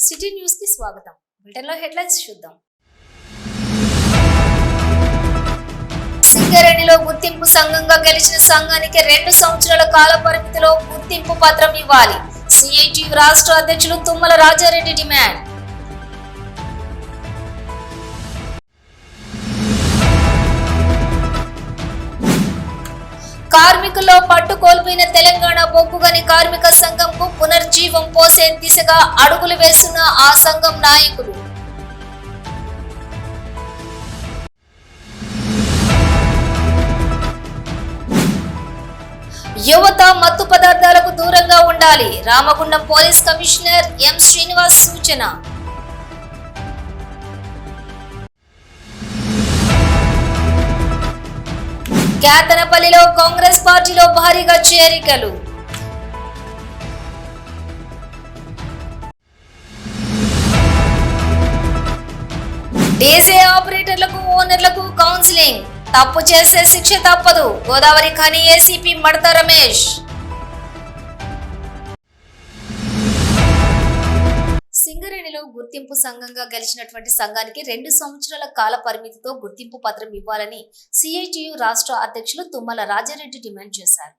City news కి స్వాగతం. Bulletin లో హెడ్లైన్స్ చూద్దాం. సింగరేణిలో గుర్తింపు సంఘంగా గెలిచిన సంఘానికి 2 సంవత్సరాల కాల పరిమితిలో గుర్తింపు పత్రం ఇవ్వాలి. సిఐటియు రాష్ట్ర అధ్యక్షులు తుమ్మల రాజారెడ్డి డిమాండ్. కార్మికుల్లో పట్టు కోల్పోయిన తెలంగాణ బొగ్గుగని కార్మిక సంఘంకు పునర్జీవం పోసే దిశగా అడుగులు వేస్తున్న ఆ సంఘం నాయకులు. యువత మత్తు పదార్థాలకు దూరంగా ఉండాలి. Ramagundam police commissioner M Srinivas సూచన. కేతనపల్లిలో కాంగ్రెస్ పార్టీలో భారీగా చేరికలు. డీజే ఆపరేటర్లకు ఓనర్లకు కౌన్సిలింగ్. తప్పు చేసే శిక్ష తప్పదు. గోదావరి ఖని ఏసీపీ మడత రమేష్. సింగరేణిలో గుర్తింపు సంఘంగా గెలిచినటువంటి సంఘానికి 2 సంవత్సరాల కాల పరిమితితో గుర్తింపు పత్రం ఇవ్వాలని సిఐటియు రాష్ట్ర అధ్యక్షులు తుమ్మల రాజారెడ్డి డిమాండ్ చేశారు.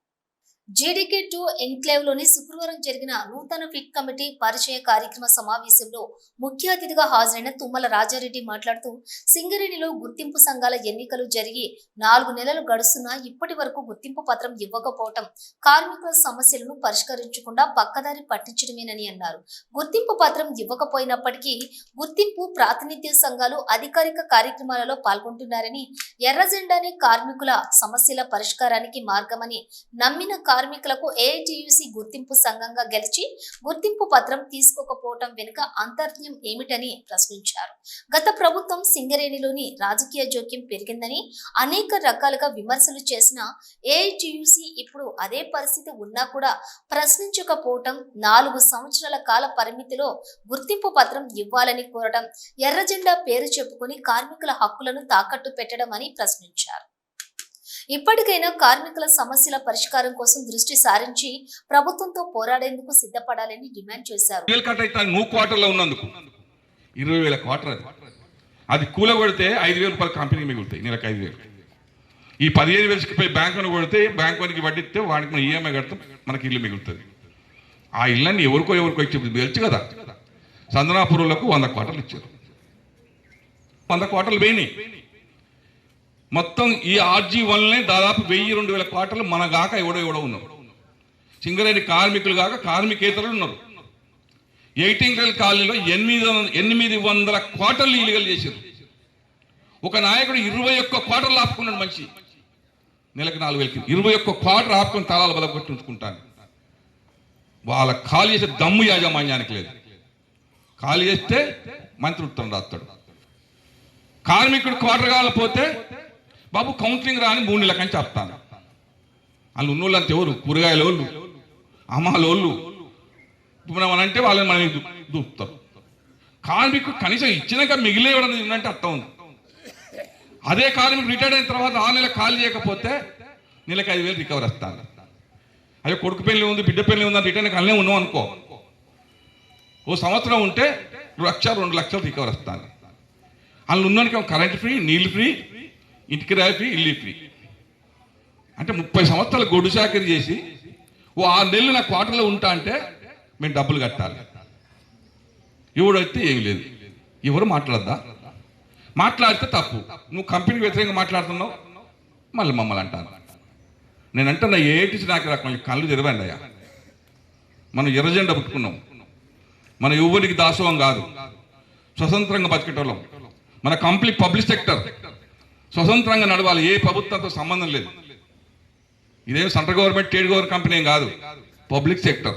జీడీకే2 ఎన్క్లేవ్ లోని శుక్రవారం జరిగిన నూతన ఫిట్ కమిటీ పరిచయ కార్యక్రమ సమావేశంలో ముఖ్య అతిథిగా హాజరైన తుమ్మల రాజారెడ్డి మాట్లాడుతూ, సింగరేణిలో గుర్తింపు సంఘాల ఎన్నికలు జరిగి 4 నెలలు గడుస్తున్నా ఇప్పటి వరకు గుర్తింపు పత్రం ఇవ్వకపోవటం కార్మికుల సమస్యలను పరిష్కరించకుండా పక్కదారి పట్టించడమేనని అన్నారు. గుర్తింపు పత్రం ఇవ్వకపోయినప్పటికీ గుర్తింపు ప్రాతినిధ్య సంఘాలు అధికారిక కార్యక్రమాలలో పాల్గొంటున్నారని, ఎర్రజెండానే కార్మికుల సమస్యల పరిష్కారానికి మార్గమని నమ్మిన కార్మికులకు ఏఐటియుసి గుర్తింపు సంఘంగా గెలిచి గుర్తింపు పత్రం తీసుకోకపోవటం వెనుక అంతర్యం ఏమిటని ప్రశ్నించారు. గత ప్రభుత్వం సింగరేణిలోని రాజకీయ జోక్యం పెరిగిందని అనేక రకాలుగా విమర్శలు చేసిన ఏఐటియుసి ఇప్పుడు అదే పరిస్థితి ఉన్నా కూడా ప్రశ్నించకపోవటం, 4 సంవత్సరాల కాల పరిమితిలో గుర్తింపు పత్రం ఇవ్వాలని కోరటం, ఎర్రజెండా పేరు చెప్పుకొని కార్మికుల హక్కులను తాకట్టు పెట్టడం అని ప్రశ్నించారు. ఇప్పటికైనా కార్మికుల సమస్యల పరిష్కారం కోసం దృష్టి సారించి ప్రభుత్వంతో పోరాడేందుకు సిద్ధపడాలని డిమాండ్ చేశారు. 20,000 క్వార్టర్ అది కూలగొడితే 5,000 రూపాయలు కంపెనీ మిగులుతాయి, నెలకు 5,000. ఈ 15,000 బ్యాంకును కొడితే బ్యాంక్ వానికి వడ్డిస్తే వాడికి మనం ఈఎంఐ కడితే మనకి ఇల్లు మిగులుతుంది. ఆ ఇళ్ళని ఎవరికో ఇచ్చి తెలుసు కదా. సందనాపురులకు 100 క్వార్టర్లు ఇచ్చారు. 100 క్వార్టర్లు పోయినాయి. మొత్తం ఈ RG1 దాదాపు 1,000-2,000 క్వార్టర్లు మన గాక ఎవడో ఉన్నారు. సింగరేణి కార్మికులు కాక కార్మికేతరులు ఉన్నారు. 18 కాలనీలో 800 క్వార్టర్లు ఇల్లీగల్ చేశారు. ఒక నాయకుడు 21 క్వార్టర్లు ఆపుకున్నాడు. మంచి నెలకు 4,000కి 21 క్వార్టర్ ఆపుకొని తలాలు బలగొట్టించుకుంటాను. వాళ్ళ ఖాళీ చేసే దమ్ము యాజమాన్యానికి లేదు. ఖాళీ చేస్తే మంత్రి ఉత్తరం రాస్తాడు. కార్మికుడు క్వార్టర్ కావాలపోతే బాబు కౌన్సిలింగ్ రాని 3 నెలల కంచి చెప్తాను. వాళ్ళు ఉన్నోళ్ళు అంత ఎవరు? కూరగాయలోళ్ళు, అమ్మాలోళ్ళు. మనం అంటే వాళ్ళని మనం దూపుతాం. కార్మికుడు కనీసం ఇచ్చినాక మిగిలేవడం ఏంటంటే అర్థం ఉంది. అదే కార్మికుడు రిటైర్డ్ అయిన తర్వాత 6 నెలలు ఖాళీ చేయకపోతే నెలకు 5,000 రికవర్ వస్తాను. అదే కొడుకు పెళ్లి ఉంది, బిడ్డ పెళ్లి ఉంది, రిటైర్డ్ కళ్ళనే ఉన్నాం అనుకో, ఓ సంవత్సరం ఉంటే 1,00,000-2 లక్షలు రికవర్ వస్తాను. వాళ్ళు ఉన్నోనికి కరెంట్ ఫ్రీ, నీళ్ళు ఫ్రీ, ఇంటికి రాయి ఫ్రీ, ఇల్లు ఫ్రీ. అంటే 30 సంవత్సరాలు గొడ్డు చాకరీ చేసి ఓ 6 నెలలు నా క్వార్టర్లో ఉంటా అంటే మేము డబ్బులు కట్టాలి. ఎవడైతే ఏమి లేదు. ఎవరు మాట్లాడద్దా? మాట్లాడితే తప్పు. నువ్వు కంపెనీకి వ్యతిరేకంగా మాట్లాడుతున్నావు, మళ్ళీ మమ్మల్ని అంటాను. నేను అంటున్నా ఏటీసీ నాకు కొంచెం కళ్ళు తెరవండి అయ్యా. మనం ఎర్రజెండా పుట్టుకున్నాం. మన ఎవరికి దాసోహం కాదు, స్వతంత్రంగా బతికేటోళ్ళం. మన కంప్లీట్ పబ్లిక్ సెక్టర్ స్వతంత్రంగా నడవాలి. ఏ ప్రభుత్వంతో సంబంధం లేదు. ఇదేమి central government, state government company ఏం కాదు, పబ్లిక్ సెక్టర్.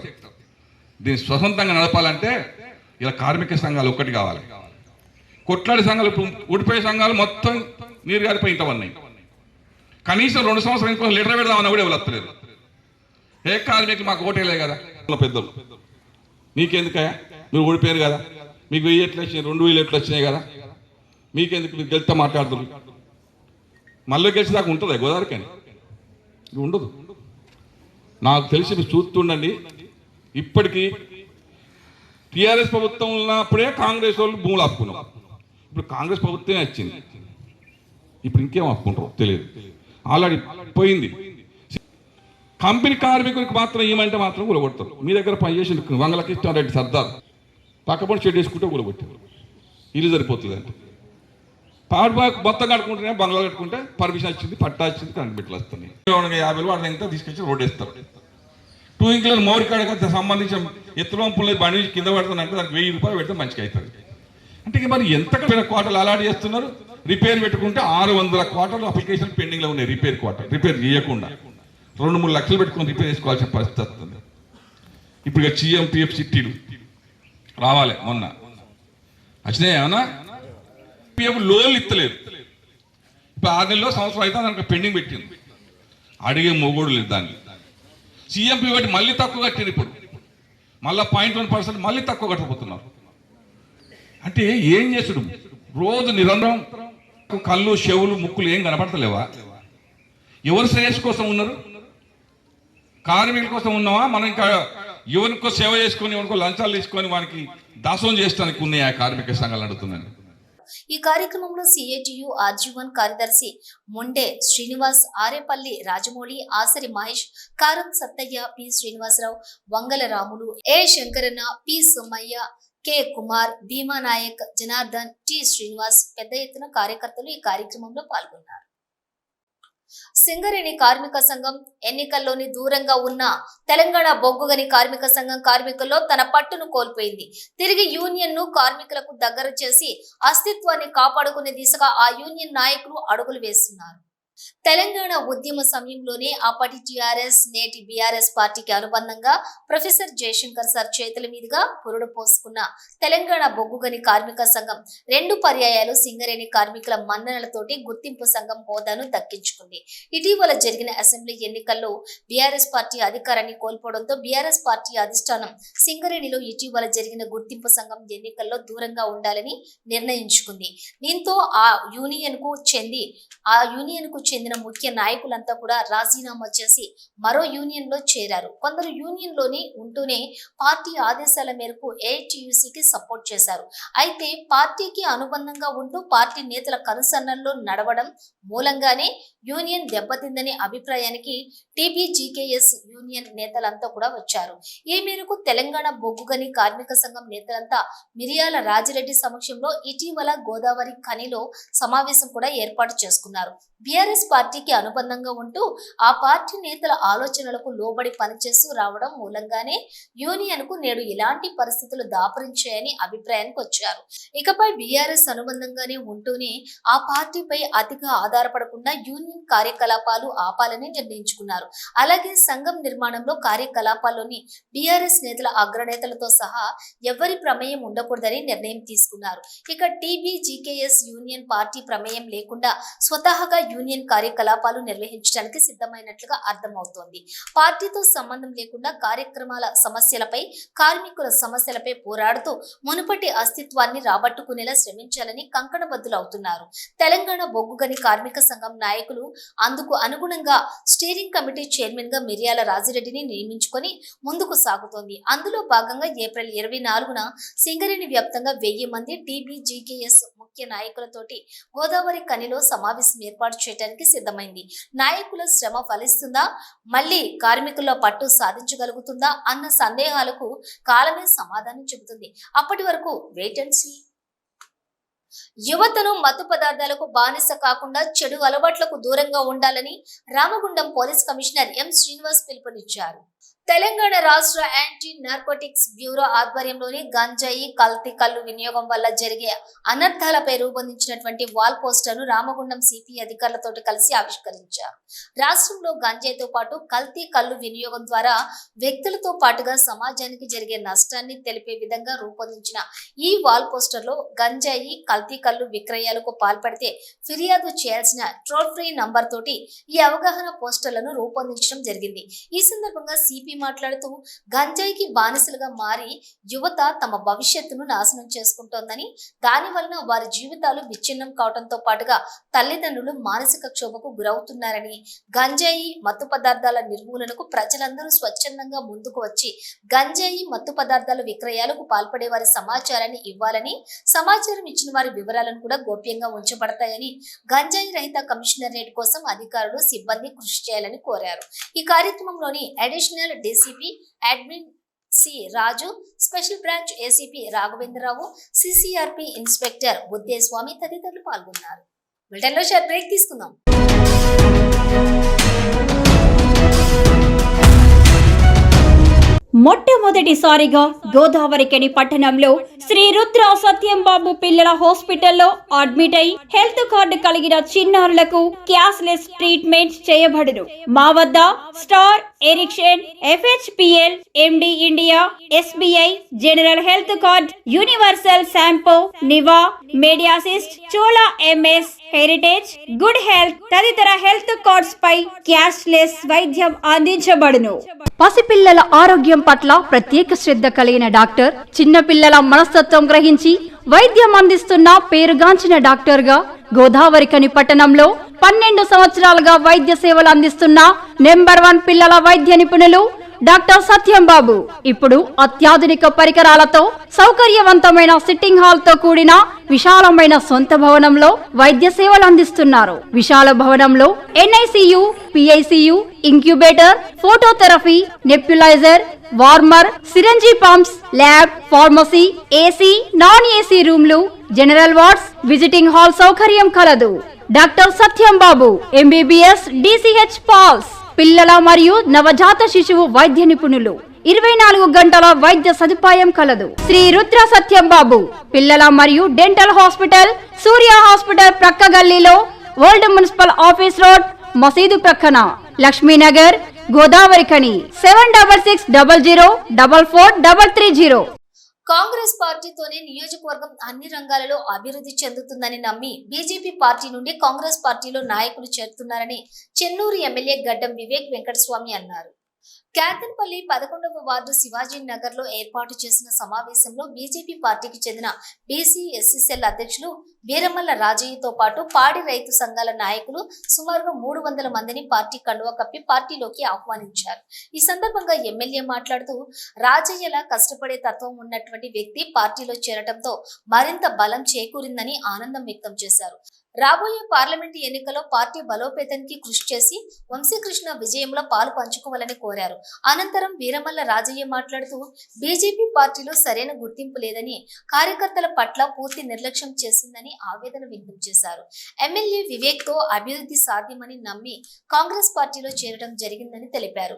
దీన్ని స్వతంత్రంగా నడపాలంటే ఇలా కార్మిక సంఘాలు ఒక్కటి కావాలి. కొట్లాడి సంఘాలు, ఊడిపోయే సంఘాలు మొత్తం నీరు గారిపోయి ఇంతవన్నాయి. కనీసం 2 సంవత్సరాల కోసం లీటర్ పెడదామన్నా కూడా ఎవరు వస్తలేదు. ఏ కార్మికులు మాకు ఓటేలే కదా పెద్దలు, మీకెందుకయ్యా, మీరు ఓడిపోయారు కదా, మీకు 1,000 ఎట్లా వచ్చినాయి, 2,000 ఎట్లా వచ్చినాయి కదా, మీకెందుకు, మీరు గెలిస్తే మాట్లాడుతున్నారు. మళ్ళీ గెలిచేదాకా ఉంటుందా గోదావరి? కానీ ఉండదు. నాకు తెలిసి మీరు చూస్తుండండి. ఇప్పటికీ టీఆర్ఎస్ ప్రభుత్వం ఉన్నప్పుడే కాంగ్రెస్ వాళ్ళు భూములు ఆపుకున్నాం. ఇప్పుడు కాంగ్రెస్ ప్రభుత్వమే వచ్చింది, ఇప్పుడు ఇంకేం ఆపుకుంటారో తెలియదు, ఆల్రెడీ పోయింది. కంపెనీ కార్మికులకు మాత్రం ఏమంటే మాత్రం కూలగొడతారు. మీ దగ్గర పనిచేసి వంగలకృష్ణారెడ్డి సర్దార్ పక్కపడి షెడ్ వేసుకుంటే కూలగొట్టారు. ఇల్లు సరిపోతుంది అంటే పాడు మొత్తం కట్టుకుంటేనే బంగ్లా కట్టుకుంటే పర్మిషన్ వచ్చింది, పట్టా వచ్చింది, కరెంట్ బిట్లు వస్తున్నాయి. 50 వాటి ఎంత తీసుకొచ్చి రోడ్ వేస్తారు. 2 ఇంక్లర్ మోరికాడగా సంబంధించిన ఎత్తులోంపులు బండి కింద పడుతుందంటే దానికి 1000 రూపాయలు పెడితే మంచిగా అవుతుంది. అంటే మరి ఎంత క్వార్టర్లు అలాట్ చేస్తున్నారు. రిపేర్ పెట్టుకుంటే 600 క్వార్టర్లు అప్లికేషన్ పెండింగ్లో ఉన్నాయి. రిపేర్ చేయకుండా 2-3 లక్షలు పెట్టుకొని రిపేర్ చేసుకోవాల్సిన పరిస్థితి వస్తుంది. ఇప్పుడు ఇక CM-PF చిట్టీలు రావాలి, మొన్న వచ్చినాయి ఏమన్నా. PF లోన్లు ఇస్తలేదు. ఇప్పుడు 6 నెలల్లో సంవత్సరం అయితే దానికి పెండింగ్ పెట్టింది, అడిగే మొగోడు లేదు దాన్ని. CM-PF బట్టి మళ్ళీ తక్కువ కట్టింది. ఇప్పుడు మళ్ళీ 0.1% మళ్ళీ తక్కువ కట్టబోతున్నారు. అంటే ఏం చేసుడు? రోజు నిరంతరం కళ్ళు, చెవులు, ముక్కులు ఏం కనపడతలేవా? ఎవరు శ్రేయస్ కోసం ఉన్నారు? కార్మికుల కోసం ఉన్నావా? మనం ఇంకా ఎవరికో సేవ చేసుకొని, ఎవరికో లంచాలు తీసుకొని వానికి దాసోహం చేయడానికి ఉన్నాయి ఆ కార్మిక సంఘాలు అడుగుతున్నాను. ఈ కార్యక్రమంలో CITU RG1 కార్యదర్శి మొండే శ్రీనివాస్, ఆరేపల్లి రాజమౌళి, ఆసరి మహేష్, కారం Sattaiah, P Srinivasarao, Vangala Ramulu, A Shankaranna, P Somayya, K Kumar, Bhima Naik, Janardhan, T Srinivas పెద్ద ఎత్తున కార్యకర్తలు ఈ కార్యక్రమంలో పాల్గొన్నారు. సింగరేణి కార్మిక సంఘం ఎన్నికల్లోని దూరంగా ఉన్న తెలంగాణ బొగ్గుగని కార్మిక సంఘం కార్మికుల్లో తన పట్టును కోల్పోయింది. తిరిగి యూనియన్ ను కార్మికులకు దగ్గర చేసి అస్తిత్వాన్ని కాపాడుకునే దిశగా ఆ యూనియన్ నాయకులు అడుగులు వేస్తున్నారు. తెలంగాణ ఉద్యమ సమయంలోనే అప్పటి టిఆర్ఎస్, నేటి బీఆర్ఎస్ పార్టీకి అనుబంధంగా ప్రొఫెసర్ జయశంకర్ సార్ చేతుల మీదుగా పురుడు పోసుకున్న తెలంగాణ బొగ్గుగని కార్మిక సంఘం 2 పర్యాయాలు సింగరేణి కార్మికుల మన్ననలతోటి గుర్తింపు సంఘం హోదాను దక్కించుకుంది. ఇటీవల జరిగిన అసెంబ్లీ ఎన్నికల్లో బీఆర్ఎస్ పార్టీ అధికారాన్ని కోల్పోవడంతో బీఆర్ఎస్ పార్టీ అధిష్టానం సింగరేణిలో ఇటీవల జరిగిన గుర్తింపు సంఘం ఎన్నికల్లో దూరంగా ఉండాలని నిర్ణయించుకుంది. దీంతో ఆ యూనియన్ కు చెందిన ముఖ్య నాయకులంతా కూడా రాజీనామా చేసి మరో యూనియన్ లో చేరారు. కొందరు యూనియన్ లోని ఉంటూనే పార్టీ ఆదేశాల మేరకు AITUCకి సపోర్ట్ చేశారు. అయితే పార్టీకి అనుబంధంగా ఉంటూ పార్టీ నేతల కనుసన్నల్లో నడవడం మూలంగానే యూనియన్ దెబ్బతిందనే అభిప్రాయానికి TBGKS యూనియన్ నేతలంతా కూడా వచ్చారు. ఈ మేరకు తెలంగాణ బొగ్గుగని కార్మిక సంఘం నేతలంతా మిరియాల రాజిరెడ్డి సమక్షంలో ఇటీవల గోదావరి ఖనిలో సమావేశం కూడా ఏర్పాటు చేసుకున్నారు. బీఆర్ఎస్ పార్టీకి అనుబంధంగా ఉంటూ ఆ పార్టీ నేతల ఆలోచనలకు లోబడి పనిచేస్తూ రావడం మూలంగానే యూనియన్ కు నేడు ఇలాంటి పరిస్థితులు దాపరించాయని అభిప్రాయానికి వచ్చారు. ఇకపై బీఆర్ఎస్ అనుబంధంగానే ఉంటూనే ఆ పార్టీపై అతిగా ఆధారపడకుండా యూనియన్ కార్యకలాపాలు ఆపాలని నిర్ణయించుకున్నారు. అలాగే సంఘం నిర్మాణంలో కార్యకలాపాల్లోని బీఆర్ఎస్ నేతల అగ్రనేతలతో సహా ఎవరి ప్రమేయం ఉండకూడదని నిర్ణయం తీసుకున్నారు. ఇక TBGKS యూనియన్ పార్టీ ప్రమేయం లేకుండా స్వతహాగా యూనియన్ కార్యకలాపాలు నిర్వహించడానికి సిద్ధమైనట్లుగా అర్థమవుతోంది. పార్టీతో సంబంధం లేకుండా కార్యక్రమాల సమస్యలపై, కార్మికుల సమస్యలపై పోరాడుతూ మునుపటి అస్తిత్వాన్ని రాబట్టుకునేలా శ్రమించాలని కంకణబద్దులవుతున్నారు. తెలంగాణ బొగ్గుగని కార్మిక సంఘం నాయకులు అందుకు అనుగుణంగా స్టీరింగ్ కమిటీ చైర్మన్ గా మిరియాల రాజిరెడ్డిని నియమించుకొని ముందుకు సాగుతోంది. అందులో భాగంగా ఏప్రిల్ 24న సింగరేణి వ్యాప్తంగా 1000 మంది TBGKS ముఖ్య నాయకులతోటి గోదావరి ఖనిలో సమావేశం ఏర్పాటు చేయడానికి సిద్ధమైంది. నాయకుల శ్రమ ఫలిస్తుందా, మళ్ళీ కార్మికుల్లో పట్టు సాధించగలుగుతుందా అన్న సందేహాలకు కాలమే సమాధానం చెబుతుంది. అప్పటి వరకు వెయిట్ అండ్ సీ. యువతను మత్తు పదార్థాలకు బానిస కాకుండా చెడు అలవాట్లకు దూరంగా ఉండాలని Ramagundam police commissioner M Srinivas పిలుపునిచ్చారు. తెలంగాణ రాష్ట్ర యాంటీ నార్కోటిక్స్ బ్యూరో ఆధ్వర్యంలోని గంజాయి, కల్తీ కల్లు వినియోగం వల్ల జరిగే అనర్థాలపై రూపొందించినటువంటి వాల్ పోస్టర్ను రామగుండం సిపి అధికారులతో కలిసి ఆవిష్కరించారు. రాష్ట్రంలో గంజాయితో పాటు కల్తీ కల్లు వినియోగం ద్వారా వ్యక్తులతో పాటుగా సమాజానికి జరిగే నష్టాన్ని తెలిపే విధంగా రూపొందించిన ఈ వాల్ పోస్టర్లో గంజాయి, కల్తీ కల్లు విక్రయాలకు పాల్పడితే ఫిర్యాదు చేయాల్సిన టోల్ ఫ్రీ నంబర్ తోటి ఈ అవగాహన పోస్టర్లను రూపొందించడం జరిగింది. ఈ సందర్భంగా సిపి మాట్లాడుతూ గంజాయికి బానిసలుగా మారి యువత తమ భవిష్యత్తును నాశనం చేసుకుంటోందని, దాని వలన వారి జీవితాలు విచ్ఛిన్నం కావడంతో పాటుగా తల్లిదండ్రులు మానసిక క్షోభకు గురవుతున్నారని, గంజాయి మత్తు పదార్థాల నిర్మూలనకు ప్రజలందరూ స్వచ్ఛందంగా ముందుకు వచ్చి గంజాయి మత్తు పదార్థాల విక్రయాలకు పాల్పడే వారి సమాచారాన్ని ఇవ్వాలని, సమాచారం ఇచ్చిన వారి వివరాలను కూడా గోప్యంగా ఉంచబడతాయని, గంజాయి రహిత కమిషనరేట్ కోసం అధికారులు సిబ్బంది కృషి చేయాలని కోరారు. ఈ కార్యక్రమంలోని additional DCP admin C Raju, special branch ACP Raghavendra Rao, CCRP inspector Buddheswamy తదితరులు పాల్గొన్నారు. బులెటిన్లో షార్ట్ బ్రేక్ తీసుకుందాం. మొట్టమొదటిసారిగా గోదావరికని పట్టణంలో శ్రీ రుద్ర సత్యంబాబు పిల్లల హాస్పిటల్లో అడ్మిట్ అయి హెల్త్ కార్డు కలిగిన చిన్నారులకు క్యాష్లెస్ ట్రీట్మెంట్ చేయబడును. మా వద్ద Star, Ericson, FHPL, MD India, SBI, general health card, universal Sompo, Niva, Medi Assist, Chola MS, Heritage, good health తదితర హెల్త్ కార్డ్స్ పై క్యాష్లెస్ వైద్యం అందించబడును. పసిపిల్లల ఆరోగ్యం పట్ల ప్రత్యేక శ్రద్ధ కలిగిన డాక్టర్, చిన్నపిల్లల మనస్తత్వం గ్రహించి వైద్యం అందిస్తున్న పేరుగాంచిన డాక్టర్ గా గోదావరికని పట్టణంలో 12 సంవత్సరాలుగా వైద్య సేవలు అందిస్తున్న నెంబర్ 1 పిల్లల వైద్య నిపుణులు డాక్టర్ సత్యంబాబు ఇప్పుడు అత్యాధునిక పరికరాలతో సౌకర్యవంతమైన సిట్టింగ్ హాల్ తో కూడిన విశాలమైన సొంత భవనంలో వైద్య సేవలు అందిస్తున్నారు. విశాల భవనంలో NICU, PICU, incubator, phototherapy, nebulizer, warmer, syringe pumps, lab, pharmacy, AC, non AC రూమ్లు, జనరల్ వార్డ్స్, విజిటింగ్ హాల్ సౌకర్యం కలదు. డాక్టర్ సత్యంబాబు MBBS, DCH పాల్స్, పిల్లల మరియు నవజాత శిశువు వైద్య నిపుణులు, 24 గంటల వైద్య సదుపాయం కలదు. శ్రీ రుద్ర సత్యంబాబు పిల్లల మరియు డెంటల్ హాస్పిటల్, సూర్య హాస్పిటల్ ప్రక్క గల్లీలో, ఓల్డ్ మున్సిపల్ ఆఫీస్ రోడ్, మసీదు ప్రక్కన, లక్ష్మీనగర్, గోదావరికని. 7600004430. కాంగ్రెస్ పార్టీతోనే నియోజకవర్గం అన్ని రంగాలలో అభివృద్ధి చెందుతుందని నమ్మి బీజేపీ పార్టీ నుండి కాంగ్రెస్ పార్టీలో నాయకులు చేరుతున్నారని చెన్నూరు ఎమ్మెల్యే గడ్డం వివేక్ వెంకటస్వామి అన్నారు. కేతన్పల్లి 11వ వార్డు శివాజీ నగర్ లో ఏర్పాటు చేసిన సమావేశంలో బీజేపీ పార్టీకి చెందిన బీసీ ఎస్సీ సెల్ అధ్యక్షులు వీరమల్ల రాజయ్యతో పాటు పాడి రైతు సంఘాల నాయకులు సుమారుగా 300 మందిని పార్టీ కండువా కప్పి పార్టీలోకి ఆహ్వానించారు. ఈ సందర్భంగా ఎమ్మెల్యే మాట్లాడుతూ రాజయ్యలా కష్టపడే తత్వం ఉన్నటువంటి వ్యక్తి పార్టీలో చేరటంతో మరింత బలం చేకూరిందని ఆనందం వ్యక్తం చేశారు. రాబోయే పార్లమెంటు ఎన్నికల్లో పార్టీ బలోపేతానికి కృషి చేసి వంశీకృష్ణ విజయంలో పాలు పంచుకోవాలని కోరారు. అనంతరం వీరమల్ల రాజయ్య మాట్లాడుతూ బీజేపీ పార్టీలో సరైన గుర్తింపు లేదని, కార్యకర్తల పట్ల పూర్తి నిర్లక్ష్యం చేసిందని ఆవేదన వ్యక్తం చేశారు. ఎమ్మెల్యే వివేక్ తో అభివృద్ధి సాధ్యమని నమ్మి కాంగ్రెస్ పార్టీలో చేరడం జరిగిందని తెలిపారు.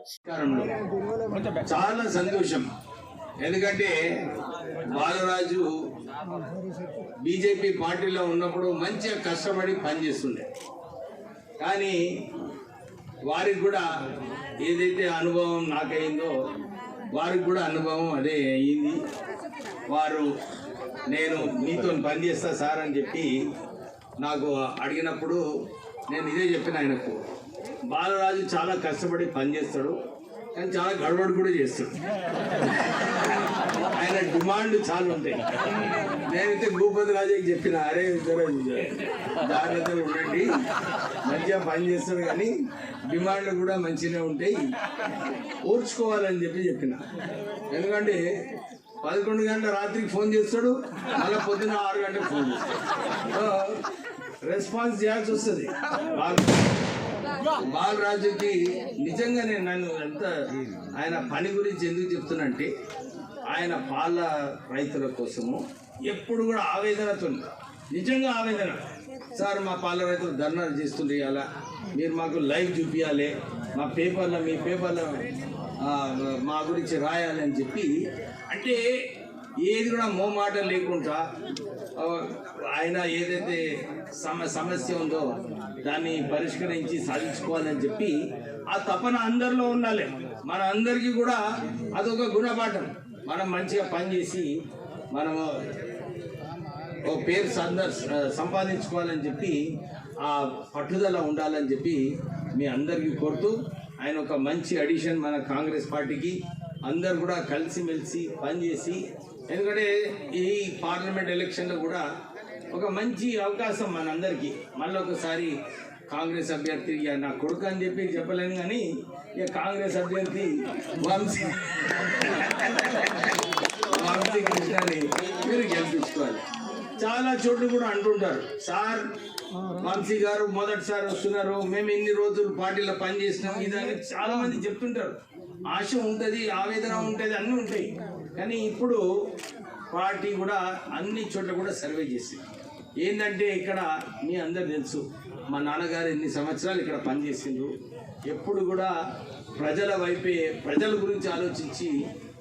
చాలా సంతోషం. ఎందుకంటే బాలరాజు బీజేపీ పార్టీలో ఉన్నప్పుడు మంచిగా కష్టపడి పనిచేస్తుండే, కానీ వారికి కూడా ఏదైతే అనుభవం నాకైందో వారికి కూడా అనుభవం అదే అయ్యింది. వారు నేను మీతో పనిచేస్తా సార్ అని చెప్పి నాకు అడిగినప్పుడు నేను ఇదే చెప్పిన ఆయనకు, బాలరాజు చాలా కష్టపడి పనిచేస్తాడు కానీ చాలా గడబడి కూడా చేస్తాడు, ఆయన డిమాండ్ చాలా ఉంటాయి. నేనైతే భూపతి రాజుకి చెప్పిన, అరే జాగ్రత్తగా ఉండండి, మంచిగా పని చేస్తాడు కానీ డిమాండ్లు కూడా మంచిగానే ఉంటాయి, ఓర్చుకోవాలని చెప్పిన. ఎందుకంటే 11 గంటల రాత్రికి ఫోన్ చేస్తాడు, మళ్ళీ పొద్దున్న 6 గంటలకు ఫోన్ చేస్తాడు, రెస్పాన్స్ చేయాల్సి వస్తుంది. బాలరాజుకి నిజంగా నన్ను ఎంత ఆయన పని గురించి ఎందుకు చెప్తున్నంటే, ఆయన పాల రైతుల కోసము ఎప్పుడు కూడా ఆవేదనతో, నిజంగా ఆవేదన, సార్ మా పాల రైతులు ధర్నాలు చేస్తుండే, అలా మీరు మాకు లైవ్ చూపించాలి, మా పేపర్లో మీ పేపర్లో మా గురించి రాయాలి అని చెప్పి, అంటే ఏది కూడా మోమాట లేకుండా ఆయన ఏదైతే సమస్య ఉందో దాన్ని పరిష్కరించి సాధించుకోవాలని చెప్పి ఆ తపన అందరిలో ఉండాలి. మన అందరికీ కూడా అదొక గుణపాఠం. మనం మంచిగా పనిచేసి మనము ఓ పేరు సంపాదించుకోవాలని చెప్పి ఆ పట్టుదల ఉండాలని చెప్పి మీ అందరికీ కోరుతూ, ఆయన ఒక మంచి అడిషన్ మన కాంగ్రెస్ పార్టీకి. అందరు కూడా కలిసిమెలిసి పనిచేసి, ఎందుకంటే ఈ పార్లమెంట్ ఎలక్షన్లో కూడా ఒక మంచి అవకాశం మనందరికీ. మళ్ళీ ఒకసారి కాంగ్రెస్ అభ్యర్థి ఇక నా కొడుకు అని చెప్పలేను, కానీ ఇక కాంగ్రెస్ అభ్యర్థి వంశీ కృష్ణని మీరు గెలిపించుకోవాలి. చాలా చోట్ల కూడా అంటుంటారు, సార్ వంశీ గారు మొదటిసారి వస్తున్నారు, మేము ఇన్ని రోజులు పార్టీలో పనిచేసినాం, ఇదని చాలా మంది చెప్తుంటారు. ఆశ ఉంటుంది, ఆవేదన ఉంటుంది, అన్నీ ఉంటాయి. కానీ ఇప్పుడు పార్టీ కూడా అన్ని చోట్ల కూడా సర్వే చేసింది. ఏంటంటే ఇక్కడ మీ అందరు తెలుసు, మా నాన్నగారు ఎన్ని సంవత్సరాలు ఇక్కడ పనిచేసిండ్రు. ఎప్పుడు కూడా ప్రజల వైపే, ప్రజల గురించి ఆలోచించి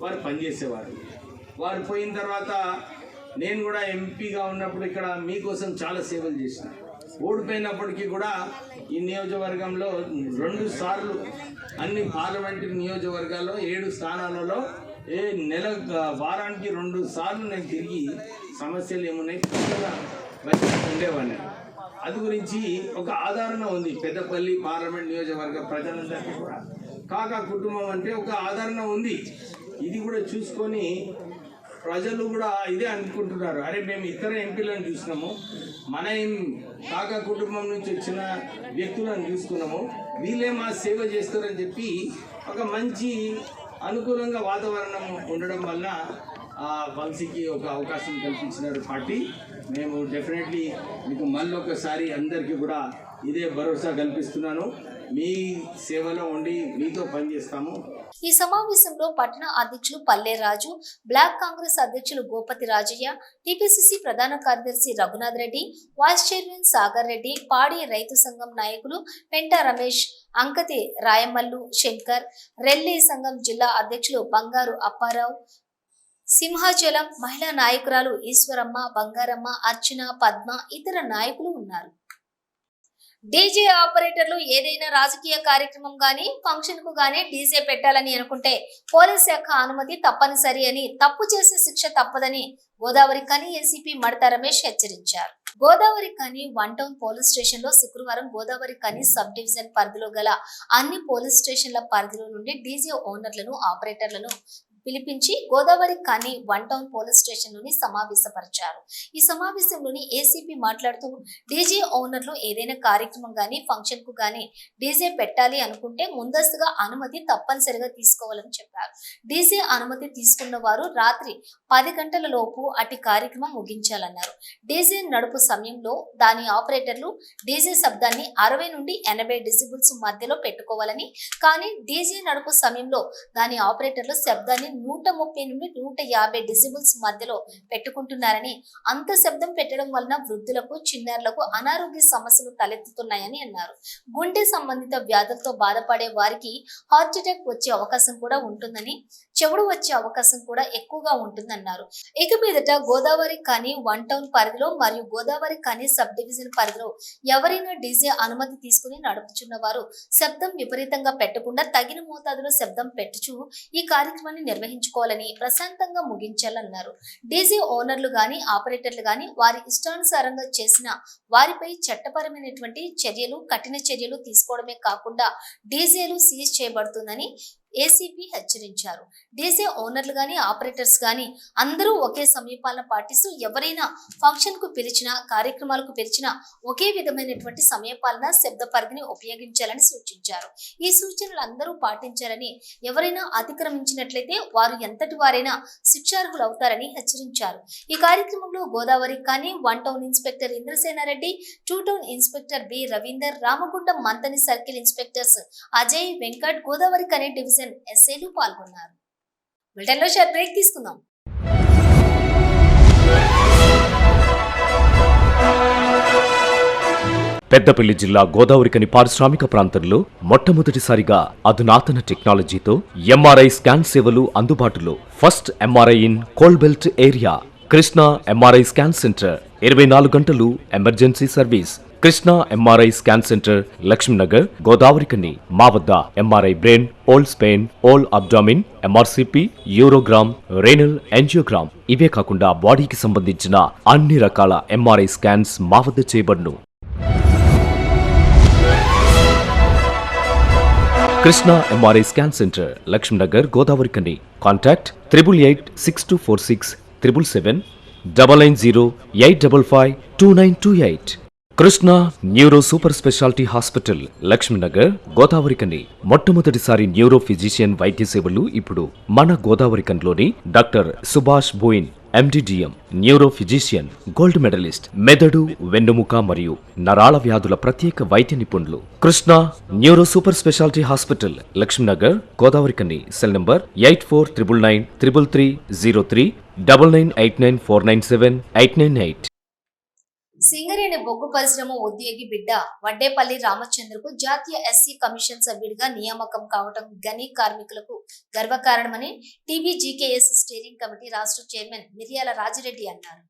వారు పనిచేసేవారు. వారు పోయిన తర్వాత నేను కూడా ఎంపీగా ఉన్నప్పుడు ఇక్కడ మీకోసం చాలా సేవలు చేసిన. ఓడిపోయినప్పటికీ కూడా ఈ నియోజకవర్గంలో 2 సార్లు అన్ని పార్లమెంటరీ నియోజకవర్గాల్లో 7 స్థానాలలో వారానికి 2 సార్లు నేను తిరిగి సమస్యలు ఏమున్నాయి ఉండేవాడిని. అది గురించి ఒక ఆదరణ ఉంది పెద్దపల్లి పార్లమెంట్ నియోజకవర్గ ప్రజలందరికీ కూడా. కాకా కుటుంబం అంటే ఒక ఆదరణ ఉంది. ఇది కూడా చూసుకొని ప్రజలు కూడా ఇదే అనుకుంటున్నారు, అరే మేము ఇతర ఎంపీలను చూసినాము, మన కాకా కుటుంబం నుంచి వచ్చిన వ్యక్తులను చూసుకున్నాము, వీళ్ళే మా సేవ చేస్తారని చెప్పి ఒక మంచి అనుకూలంగా వాతావరణం ఉండడం వల్ల వంశీకి ఒక అవకాశం కల్పించినారు పార్టీ. మేము డెఫినెట్లీ మీకు మళ్ళీ ఒకసారి అందరికీ కూడా ఇదే భరోసా కల్పిస్తున్నాను, మీ సేవలో ఉండి మీతో పనిచేస్తాము. ఈ సమావేశంలో పట్టణ అధ్యక్షులు పల్లె రాజు, బ్లాక్ కాంగ్రెస్ అధ్యక్షులు గోపతి రాజయ్య, టీపీసీసీ ప్రధాన కార్యదర్శి రఘునాథ్ రెడ్డి, వైస్ చైర్మన్ సాగర్ రెడ్డి, పాడి రైతు సంఘం నాయకులు పెంట రమేష్, అంకతి రాయమల్లు శంకర్, రెల్లి సంఘం జిల్లా అధ్యక్షులు బంగారు అప్పారావు, సింహాచలం మహిళా నాయకురాలు ఈశ్వరమ్మ, బంగారమ్మ, అర్చన, పద్మ, ఇతర నాయకులు ఉన్నారు. డీజే ఆపరేటర్లు ఏదైనా రాజకీయ కార్యక్రమం గాని ఫంక్షన్ కు గానీ డీజే పెట్టాలని అనుకుంటే పోలీస్ శాఖ అనుమతి తప్పనిసరి అని, తప్పు చేసే శిక్ష తప్పదని గోదావరి కని ఏసీపీ మడత రమేష్ హెచ్చరించారు. Godavari Khani 1 town police station లో శుక్రవారం గోదావరి కని సబ్ డివిజన్ పరిధిలో గల అన్ని పోలీస్ స్టేషన్ల పరిధిలో నుండి డీజే ఓనర్లను, ఆపరేటర్లను పిలిపించి Godavari Khani 1 town police station లోని సమావేశపరిచారు. ఈ సమావేశంలోని ఏసీపీ మాట్లాడుతూ, డీజే ఓనర్లు ఏదైనా కార్యక్రమం గానీ ఫంక్షన్ కు గానీ డీజే పెట్టాలి అనుకుంటే ముందస్తుగా అనుమతి తప్పనిసరిగా తీసుకోవాలని చెప్పారు. డీజే అనుమతి తీసుకున్న వారు రాత్రి 10 గంటల లోపు అటు కార్యక్రమం ముగించాలన్నారు. డీజే నడుపు సమయంలో దాని ఆపరేటర్లు డీజే శబ్దాన్ని 60 నుండి 80 డెసిబుల్స్ మధ్యలో పెట్టుకోవాలని, కానీ డీజే నడుపు సమయంలో దాని ఆపరేటర్లు శబ్దాన్ని 130 నుండి 150 డెసిబుల్స్ మధ్యలో పెట్టుకుంటున్నారని, అంత శబ్దం పెట్టడం వలన వృద్ధులకు, చిన్నారులకు అనారోగ్య సమస్యలు తలెత్తుతున్నాయని అన్నారు. గుండె సంబంధిత వ్యాధులతో బాధపడే వారికి హార్ట్ అటాక్ వచ్చే అవకాశం కూడా ఉంటుందని, చెవుడు వచ్చే అవకాశం కూడా ఎక్కువగా ఉంటుందన్నారు. ఇక మీదట గోదావరి కని 1 టౌన్ పరిధిలో మరియు గోదావరి కని సబ్ డివిజన్ పరిధిలో ఎవరైనా డీజే అనుమతి తీసుకుని నడుపుచున్న వారు శబ్దం విపరీతంగా పెట్టకుండా తగిన మోతాదులో శబ్దం పెట్టుచు ఈ కార్యక్రమాన్ని నిర్వహించుకోవాలని, ప్రశాంతంగా ముగించాలన్నారు. డీజే ఓనర్లు గాని ఆపరేటర్లు గాని వారి ఇష్టానుసారంగా చేసిన వారిపై చట్టపరమైనటువంటి చర్యలు, కఠిన చర్యలు తీసుకోవడమే కాకుండా డీజేలు సీజ్ చేయబడుతుందని ఏసీపీ హెచ్చరించారు. డీజే ఓనర్లు గాని ఆపరేటర్స్ గాని అందరూ ఒకే సమయపాలన పాటిస్తూ ఎవరైనా ఫంక్షన్ కు పిలిచినా, కార్యక్రమాలకు పిలిచినా ఒకే విధమైనటువంటి సమయపాలన, శబ్ద పరిధిని ఉపయోగించాలని సూచించారు. ఈ సూచనలు అందరూ పాటించాలని, ఎవరైనా అతిక్రమించినట్లయితే వారు ఎంతటి వారైనా శిక్షార్హులు అవుతారని హెచ్చరించారు. ఈ కార్యక్రమంలో Godavari Khani 1 town inspector Indrasena Reddy, 2 town inspector B Ravinder, Ramagundam Manthani circle inspectors Ajay, Venkat, Godavari Khani division ఎస్ఐలు పాల్గొన్నారు. బులెటిన్లో షార్ట్ బ్రేక్ తీసుకుందాం. పెద్దపల్లి జిల్లా గోదావరికని పారిశ్రామిక ప్రాంతంలో మొట్టమొదటిసారిగా అధునాతన టెక్నాలజీతో ఎంఆర్ఐ స్కాన్ సేవలు అందుబాటులో. First MRI in coal belt area. Krishna MRI scan centre 24 గంటలు emergency service. Krishna MRI scan centre, Lakshminagar, Godavarikhani. మా వద్ద MRI brain, whole spine, whole abdomen, MRCP, urogram, renal angiogram, ఇవే కాకుండా బాడీకి సంబంధించిన అన్ని రకాల ఎంఆర్ఐ స్కాన్స్ మా వద్ద చేయబడును. Krishna MRI scan centre, Lakshminagar, Godavarikhani. Contact 8886467777 99085552928. Krishna neuro super speciality hospital, Lakshminagar, Godavarikhani. మొట్టమొదటిసారి న్యూరో ఫిజిషియన్ వైద్య సేవలు ఇప్పుడు మన గోదావరి కన్లోని doctor Subhash Boin MD DM, neuro physician, gold medalist, మెదడు, వెన్నుముక మరియు నరాల వ్యాధుల ప్రత్యేక వైద్య నిపుణులు. Krishna neuro super speciality hospital, Lakshminagar, Godavarikhani. Cell number 84993303 9989497898. Singareni బొగ్గు పరిశ్రమ ఉద్యోగి బిడ్డ వడ్డేపల్లి రామచంద్రకు జాతీయ ఎస్సీ కమిషన్ సభ్యుడిగా నియామకం కావడం గని కార్మికులకు గర్వకారణమని టీబీజీకేఎస్ స్టీరింగ్ కమిటీ రాష్ట్ర చైర్మన్ మిర్యాల రాజిరెడ్డి అన్నారు.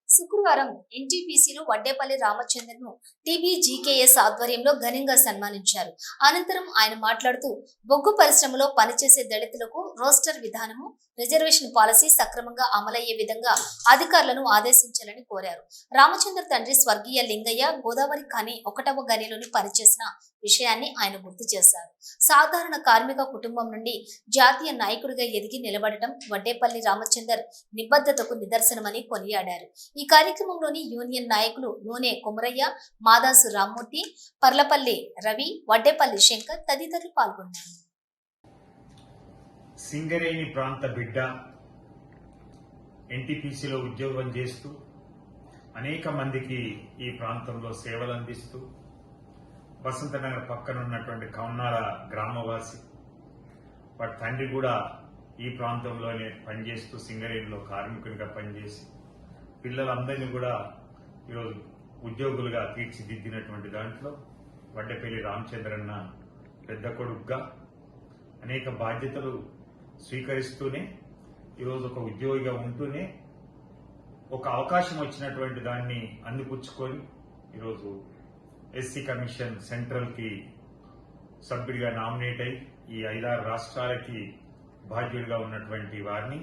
శుక్రవారం ఎన్టీపీసీలో వడ్డేపల్లి రామచంద్రను టీబీజీకేఎస్ ఆధ్వర్యంలో ఘనంగా సన్మానించారు. అనంతరం ఆయన మాట్లాడుతూ బొగ్గు పరిశ్రమలో పనిచేసే దళితులకు రోస్టర్ విధానము, రిజర్వేషన్ పాలసీ సక్రమంగా అమలయ్యే విధంగా అధికారులను ఆదేశించాలని కోరారు. రామచంద్ర తండ్రి స్వర్గీయ లింగయ్య గోదావరి ఖని 1వ గనిలోని పనిచేసిన విషయాన్ని ఆయన గుర్తు చేశారు. సాధారణ కార్మిక కుటుంబం నుండి జాతీయ నాయకుడిగా ఎదిగి నిలబడటం వడ్డేపల్లి రామచందర్ నిబద్ధతకు నిదర్శనమని కొనియాడారు. ఈ కార్యక్రమంలోని యూనియన్ నాయకులు నూనె కొమరయ్య, మాదాసు రామ్మూర్తి, పర్లపల్లి రవి, వడ్డేపల్లి శంకర్ తదితరులు పాల్గొన్నారు. సింగరేణి ప్రాంత బిడ్డ ఎన్టీపీసీలో ఉద్యోగం చేస్తూ అనేక మందికి ఈ ప్రాంతంలో సేవలు అందిస్తూ వసంతనగర్ పక్కన ఉన్నటువంటి కౌన్నాల గ్రామవాసి. వాడి తండ్రి కూడా ఈ ప్రాంతంలోనే పనిచేస్తూ సింగరేణిలో కార్మికునిగా పనిచేసి పిల్లలందరినీ కూడా ఈరోజు ఉద్యోగులుగా తీర్చిదిద్దినటువంటి దాంట్లో వడ్డేపల్లి రామచంద్రన్న పెద్ద కొడుకుగా అనేక బాధ్యతలు స్వీకరిస్తూనే ఈరోజు ఒక ఉద్యోగిగా ఉంటూనే ఒక అవకాశం వచ్చినటువంటి దాన్ని అందిపుచ్చుకొని ఈరోజు ఎస్సీ కమిషన్ సెంట్రల్కి సభ్యుడిగా నామినేట్ అయి ఈ 5-6 రాష్ట్రాలకి బాధ్యుడిగా ఉన్నటువంటి వారిని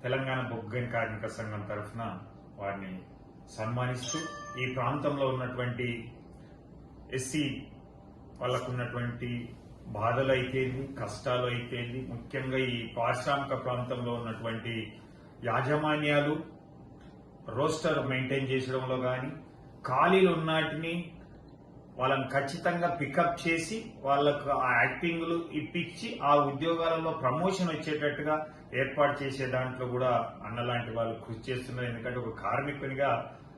తెలంగాణ బొగ్గని కార్మిక సంఘం తరఫున వారిని సన్మానిస్తూ ఈ ప్రాంతంలో ఉన్నటువంటి ఎస్సీ వాళ్ళకున్నటువంటి బాధలు అయితేంది, కష్టాలు అయితేంది, ముఖ్యంగా ఈ పారిశ్రామిక ప్రాంతంలో ఉన్నటువంటి యాజమాన్యాలు రోస్టర్ మెయింటైన్ చేయడంలో కానీ ఖాళీలు ఉన్నాటిని వాళ్ళని ఖచ్చితంగా పికప్ చేసి వాళ్ళకు ఆ యాక్టింగ్లు ఇప్పించి ఆ ఉద్యోగాలలో ప్రమోషన్ వచ్చేటట్టుగా ఏర్పాటు చేసే దాంట్లో కూడా అన్నలాంటి వాళ్ళు కృషి చేస్తున్నారు. ఎందుకంటే ఒక కార్మికునిగా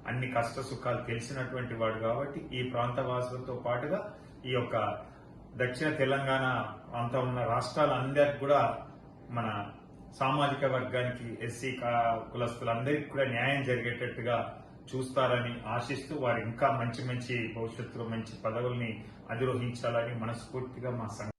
అన్ని కష్ట సుఖాలు తెలిసినటువంటి వాడు కాబట్టి ఈ ప్రాంత వాసులతో పాటుగా ఈ యొక్క దక్షిణ తెలంగాణ అంతా ఉన్న రాష్ట్రాలందరికీ కూడా మన సామాజిక వర్గానికి ఎస్సీ కులస్తులందరికీ కూడా న్యాయం జరిగేటట్టుగా చూస్తారని ఆశిస్తూ వారు ఇంకా మంచి మంచి భవిష్యత్తులో మంచి పదవుల్ని అధిరోహించాలని మనస్ఫూర్తిగా మా సంఘం.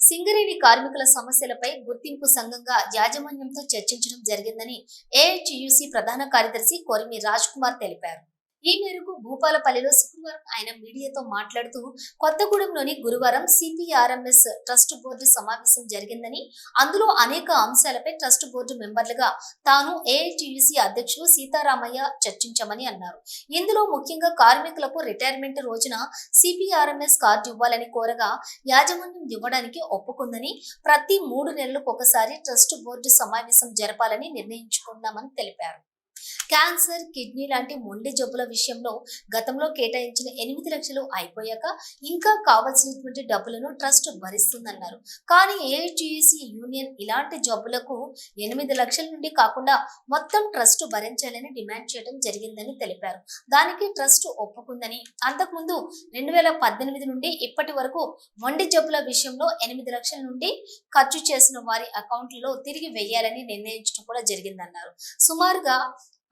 సింగరేణి కార్మికుల సమస్యలపై గుర్తింపు సంఘంగా యాజమాన్యంతో చర్చించడం జరిగిందని ఏఐటియుసి ప్రధాన కార్యదర్శి కొరిమి రాజ్ కుమార్ తెలిపారు. ఈ మేరకు భూపాలపల్లిలో శుక్రవారం ఆయన మీడియాతో మాట్లాడుతూ కొత్తగూడెంలోని గురువారం సిపిఆర్ఎంఎస్ ట్రస్ట్ బోర్డు సమావేశం జరిగిందని, అందులో అనేక అంశాలపై ట్రస్ట్ బోర్డు మెంబర్లుగా తాను ఏఐటియుసి అధ్యక్షులు సీతారామయ్య చర్చించామని అన్నారు. ఇందులో ముఖ్యంగా కార్మికులకు రిటైర్మెంట్ రోజున సిపిఆర్ఎంఎస్ కార్డు ఇవ్వాలని కోరగా యాజమాన్యం ఇవ్వడానికి ఒప్పుకుందని, ప్రతి 3 నెలలకు ఒకసారి ట్రస్ట్ బోర్డు సమావేశం జరపాలని నిర్ణయించుకున్నామని తెలిపారు. క్యాన్సర్, కిడ్నీ లాంటి మొండి జబ్బుల విషయంలో గతంలో కేటాయించిన 8 లక్షలు అయిపోయాక ఇంకా కావాల్సినటువంటి డబ్బులను ట్రస్ట్ భరిస్తుందన్నారు. కానీ ఏఐటియుసి యూనియన్ ఇలాంటి జబ్బులకు 8 లక్షల నుండి కాకుండా మొత్తం ట్రస్ట్ భరించాలని డిమాండ్ చేయడం జరిగిందని తెలిపారు. దానికి ట్రస్ట్ ఒప్పుకుందని, అంతకుముందు 2018 నుండి ఇప్పటి వరకు మొండి జబ్బుల విషయంలో 8 లక్షల నుండి ఖర్చు చేసిన వారి అకౌంట్లలో తిరిగి వేయాలని నిర్ణయించడం కూడా జరిగిందన్నారు. సుమారుగా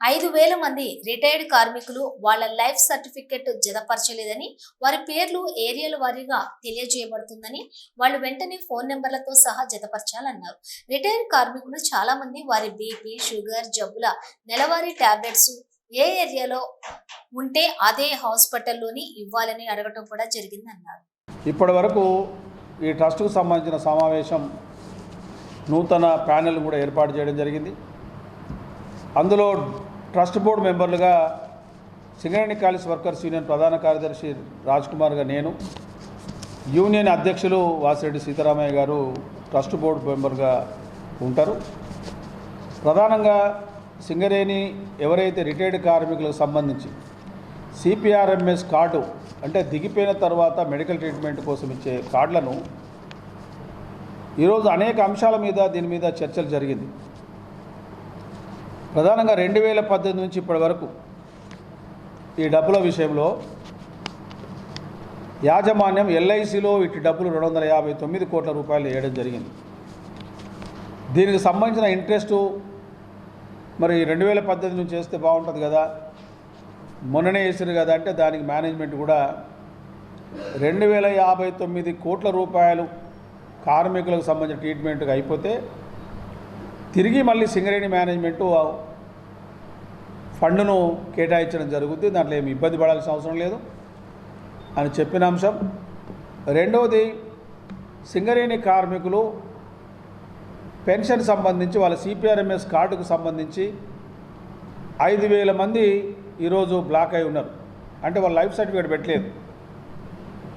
5,000 మంది రిటైర్డ్ కార్మికులు వాళ్ళ లైఫ్ సర్టిఫికెట్ జతపరచలేదని, వారి పేర్లు ఏరియాల వారీగా తెలియజేయబడుతుందని, వాళ్ళు వెంటనే ఫోన్ నెంబర్లతో సహా జతపరచాలన్నారు. రిటైర్డ్ కార్మికులు చాలా మంది వారి బీపీ, షుగర్ జబ్బుల నెలవారీ టాబ్లెట్స్ ఏ ఏరియాలో ఉంటే అదే హాస్పిటల్లోని ఇవ్వాలని అడగటం కూడా జరిగిందన్నారు. ఇప్పటి వరకు ఈ ట్రస్టుకు సంబంధించిన సమావేశం నూతన ప్యానెల్ కూడా ఏర్పాటు చేయడం జరిగింది. అందులో ట్రస్ట్ బోర్డు మెంబర్లుగా సింగరేణి కాలేజ్ వర్కర్స్ యూనియన్ ప్రధాన కార్యదర్శి రాజ్ కుమార్గా నేను, యూనియన్ అధ్యక్షులు వాసిరెడ్డి సీతారామయ్య గారు ట్రస్ట్ బోర్డు మెంబర్గా ఉంటారు. ప్రధానంగా సింగరేణి ఎవరైతే రిటైర్డ్ కార్మికులకు సంబంధించి సిపిఆర్ఎంఎస్ కార్డు అంటే దిగిపోయిన తర్వాత మెడికల్ ట్రీట్మెంట్ కోసం ఇచ్చే కార్డులను ఈరోజు అనేక అంశాల మీద దీని మీద చర్చలు జరిగింది. ప్రధానంగా 2018 నుంచి ఇప్పటి వరకు ఈ డబ్బుల విషయంలో యాజమాన్యం ఎల్ఐసిలో ఇటు డబ్బులు 259 కోట్ల రూపాయలు వేయడం జరిగింది. దీనికి సంబంధించిన ఇంట్రెస్టు మరి 2018 నుంచి వేస్తే బాగుంటుంది కదా, మొన్ననే వేసారు కదా అంటే దానికి మేనేజ్మెంట్ కూడా 2059 కోట్ల రూపాయలు కార్మికులకు సంబంధించిన ట్రీట్మెంట్కి అయిపోతే తిరిగి మళ్ళీ సింగరేణి మేనేజ్మెంటు ఫండ్ను కేటాయించడం జరుగుతుంది. దాంట్లో ఏమి ఇబ్బంది పడాల్సిన అవసరం లేదు అని చెప్పిన అంశం. రెండవది, సింగరేణి కార్మికులు పెన్షన్ సంబంధించి వాళ్ళ సిపిఆర్ఎంఎస్ కార్డుకు సంబంధించి 5,000 మంది ఈరోజు బ్లాక్ అయి ఉన్నారు. అంటే వాళ్ళు లైఫ్ సర్టిఫికేట్ పెట్టలేదు.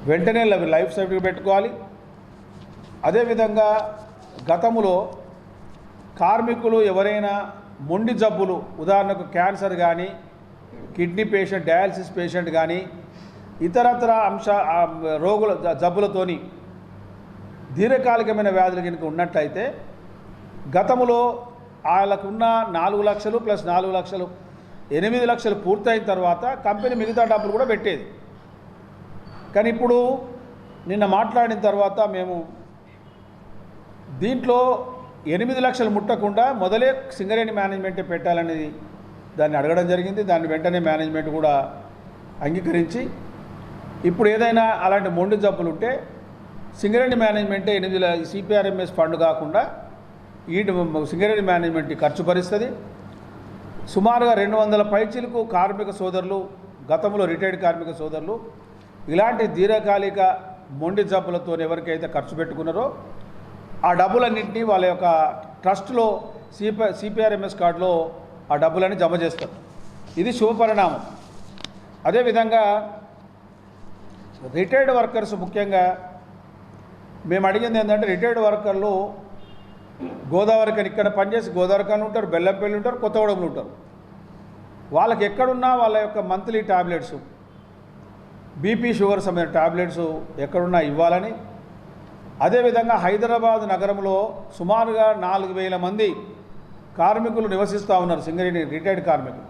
వెంటనే లైఫ్ సర్టిఫికేట్ పెట్టుకోవాలి. అదేవిధంగా గతంలో కార్మికులు ఎవరైనా మొండి జబ్బులు, ఉదాహరణకు క్యాన్సర్ కానీ, కిడ్నీ పేషెంట్, డయాలసిస్ పేషెంట్ కానీ, ఇతరత్ర రోగుల జబ్బులతోని దీర్ఘకాలికమైన వ్యాధులు కనుక ఉన్నట్టయితే గతంలో వాళ్ళకున్న 4 లక్షలు ప్లస్ 4 లక్షలు 8 లక్షలు పూర్తయిన తర్వాత కంపెనీ మిగతా డబ్బులు కూడా పెట్టేది. కానీ ఇప్పుడు నిన్న మాట్లాడిన తర్వాత మేము దీంట్లో 8 లక్షలు ముట్టకుండా మొదలే సింగరేణి మేనేజ్మెంటే పెట్టాలనేది దాన్ని అడగడం జరిగింది. దాన్ని వెంటనే మేనేజ్మెంట్ కూడా అంగీకరించి ఇప్పుడు ఏదైనా అలాంటి మొండి జబ్బులు ఉంటే సింగరేణి మేనేజ్మెంటే 8 సిపిఆర్ఎంఎస్ ఫండ్ కాకుండా ఈ సింగరేణి మేనేజ్మెంట్ ఖర్చు భరిస్తుంది. సుమారుగా 200 పైచీలకు కార్మిక సోదరులు, గతంలో రిటైర్డ్ కార్మిక సోదరులు ఇలాంటి దీర్ఘకాలిక మొండి జబ్బులతో ఎవరికైతే ఖర్చు పెట్టుకున్నారో ఆ డబ్బులన్నింటినీ వాళ్ళ యొక్క ట్రస్ట్లో సిపిఆర్ఎంఎస్ కార్డులో ఆ డబ్బులని జమ చేస్తారు. ఇది శుభపరిణామం. అదేవిధంగా రిటైర్డ్ వర్కర్స్ ముఖ్యంగా మేము అడిగింది ఏంటంటే, రిటైర్డ్ వర్కర్లు గోదావరికని ఇక్కడ పనిచేసి గోదావరికని ఉంటారు, బెల్లంపల్లి ఉంటారు, కొత్తగూడెంలో ఉంటారు. వాళ్ళకి ఎక్కడున్నా వాళ్ళ యొక్క మంత్లీ ట్యాబ్లెట్స్, బీపీ షుగర్ సంబంధించిన ట్యాబ్లెట్స్ ఎక్కడున్నా ఇవ్వాలని, అదేవిధంగా హైదరాబాద్ నగరంలో సుమారుగా 4,000 మంది కార్మికులు నివసిస్తూ ఉన్నారు, సింగరేణి రిటైర్డ్ కార్మికులు.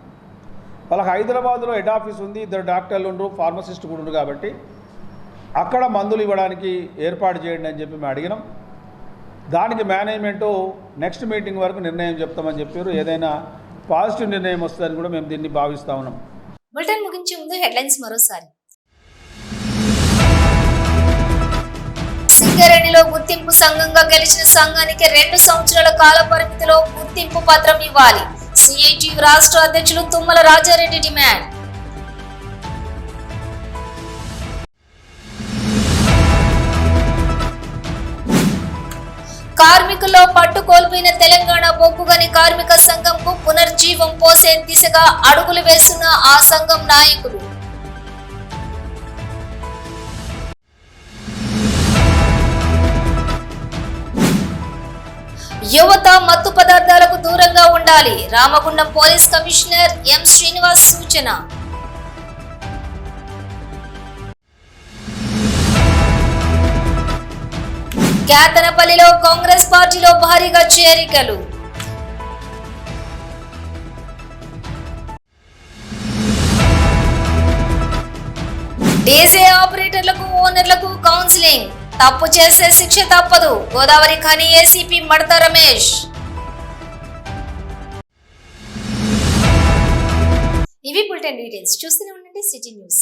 వాళ్ళకి హైదరాబాద్లో హెడ్ ఆఫీస్ ఉంది, 2 డాక్టర్లు ఉండరు, ఫార్మసిస్ట్ కూడా ఉండరు. కాబట్టి అక్కడ మందులు ఇవ్వడానికి ఏర్పాటు చేయండి అని చెప్పి మేము అడిగినాం. దానికి మేనేజ్మెంటు నెక్స్ట్ మీటింగ్ వరకు నిర్ణయం చెప్తామని చెప్పారు. ఏదైనా పాజిటివ్ నిర్ణయం వస్తుందని కూడా మేము దీన్ని భావిస్తా ఉన్నాం. బులెటిన్ ముగించే ముందు హెడ్లైన్స్ మరోసారి. సింగరేణిలో గుర్తింపు సంఘంగా గెలిచిన సంఘానికి 2 సంవత్సరాల కాల పరిమితిలో గుర్తింపు పత్రం ఇవ్వాలి. సిఐటియు రాష్ట్ర అధ్యక్షులు తుమ్మల రాజారెడ్డి డిమాండ్. కార్మికుల్లో పట్టు కోల్పోయిన తెలంగాణ బొగ్గుగని కార్మిక సంఘంకు పునర్జీవం పోసే దిశగా అడుగులు వేస్తున్న ఆ సంఘం నాయకులు. యువత మత్తు పదార్థాలకు దూరంగా ఉండాలి. Ramagundam police commissioner M Srinivas సూచన. కేతనపల్లిలో కాంగ్రెస్ పార్టీలో భారీగా చేరికలు. డీజే ఆపరేటర్లకు, ఓనర్లకు కౌన్సిలింగ్. తప్పు చేసే శిక్ష తప్పదు. గోదావరి ఖని ఏసీపీ మడత రమేష్. ఇవి బులెటిన్ డీటెయిల్స్. చూస్తూనే ఉండండి సిటీ న్యూస్.